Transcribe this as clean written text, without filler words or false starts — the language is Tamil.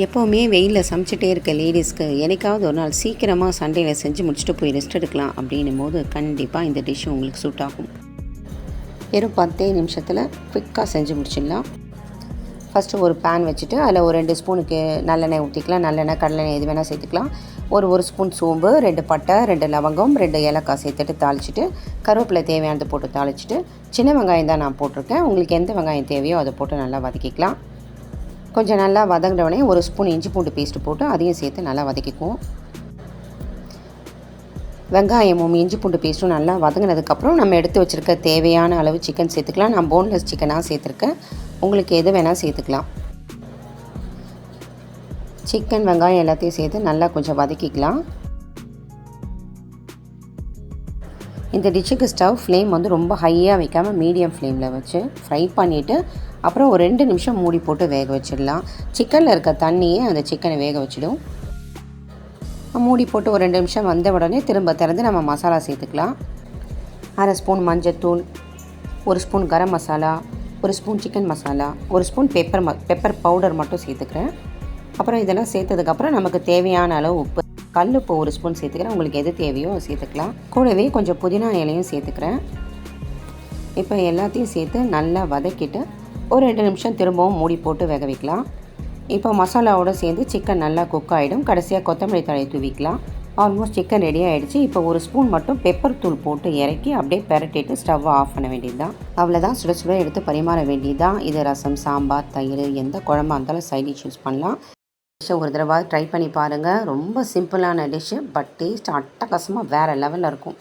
எப்போவுமே வெயிலில் சமைச்சிட்டே இருக்க லேடிஸ்க்கு என்னைக்காவது ஒரு நாள் சீக்கிரமாக சண்டேயில் செஞ்சு முடிச்சுட்டு போய் ரெஸ்ட் எடுக்கலாம் அப்படின்னும் போது கண்டிப்பாக இந்த டிஷ் உங்களுக்கு சூட் ஆகும். வெறும் 10 நிமிஷத்தில் குவிக்காக செஞ்சு முடிச்சிடலாம். ஃபஸ்ட்டு ஒரு பேன் வச்சுட்டு அதில் ஒரு 2 ஸ்பூனுக்கு நல்லெண்ணெய் ஊற்றிக்கலாம். நல்லெண்ணெய், கடலெண்ணெய் எது வேணால் சேர்த்துக்கலாம். ஒரு ஸ்பூன் சோம்பு, 2 பட்டை, 2 லவங்கம், 2 ஏலக்காய் சேர்த்துட்டு தாளிச்சிட்டு, கருவேப்பிலை தேவையானது போட்டு தாளிச்சிட்டு, சின்ன வெங்காயம் தான் நான் போட்டிருக்கேன். உங்களுக்கு எந்த வெங்காயம் தேவையோ அதை போட்டு நல்லா வதக்கிக்கலாம். கொஞ்சம் நல்லா வதங்கினவுடனே ஒரு ஸ்பூன் இஞ்சி பூண்டு பேஸ்ட்டு போட்டு அதையும் சேர்த்து நல்லா வதக்கிக்குவோம். வெங்காயமும் இஞ்சி பூண்டு பேஸ்ட்டும் நல்லா வதங்கினதுக்கப்புறம் நம்ம எடுத்து வச்சுருக்க தேவையான அளவு சிக்கன் சேர்த்துக்கலாம். நான் போன்லெஸ் சிக்கனாக சேர்த்துருக்கேன். உங்களுக்கு எது வேணால் சேர்த்துக்கலாம். சிக்கன், வெங்காயம் எல்லாத்தையும் சேர்த்து நல்லா கொஞ்சம் வதக்கிக்கலாம். இந்த டிஷ்ஷுக்கு ஸ்டவ் ஃப்ளேம் ரொம்ப ஹையாக வைக்காமல் மீடியம் ஃப்ளேமில் வச்சு ஃப்ரை பண்ணிவிட்டு அப்புறம் ஒரு 2 நிமிஷம் மூடி போட்டு வேக வச்சிடலாம். சிக்கனில் இருக்க தண்ணியே அந்த சிக்கனை வேக வச்சிடும். மூடி போட்டு ஒரு 2 நிமிஷம் வந்த உடனே திரும்ப திறந்து நம்ம மசாலா சேர்த்துக்கலாம். 1/2 ஸ்பூன் மஞ்சத்தூள், 1 spoon garam masala, 1 spoon chicken masala, 1 spoon pepper powder மட்டும் சேர்த்துக்கிறேன். அப்புறம் இதெல்லாம் சேர்த்ததுக்கப்புறம் நமக்கு தேவையான அளவு உப்பு, கல் உப்பு 1 ஸ்பூன் சேர்த்துக்கிறேன். உங்களுக்கு எது தேவையோ சேர்த்துக்கலாம். கூடவே கொஞ்சம் புதினா இலையும் சேர்த்துக்கிறேன். இப்போ எல்லாத்தையும் சேர்த்து நல்லா வதக்கிட்டு ஒரு 2 நிமிஷம் திரும்பவும் மூடி போட்டு வேக வைக்கலாம். இப்போ மசாலாவோடு சேர்ந்து சிக்கன் நல்லா குக் ஆகிடும். கடைசியாக கொத்தமல்லி தழையை தூவிக்கலாம். ஆல்மோஸ்ட் சிக்கன் ரெடி ஆகிடுச்சு. இப்போ 1 ஸ்பூன் மட்டும் பெப்பர் தூள் போட்டு இறக்கி அப்படியே பெரட்டிட்டு ஸ்டவ்வை ஆஃப் பண்ண வேண்டியது தான். அவ்வளோதான், சுட சுட எடுத்து பரிமாற வேண்டியது தான். இது ரசம், சாம்பார், தயிர் எந்த குழம்பா இருந்தாலும் சைட் டிஷ் யூஸ் பண்ணலாம். டிஷ்ஷை ஒரு தடவை ட்ரை பண்ணி பாருங்கள். ரொம்ப சிம்பிளான டிஷ்ஷு, பட் டேஸ்ட் அட்டகாசமாக வேறு லெவலில் இருக்கும்.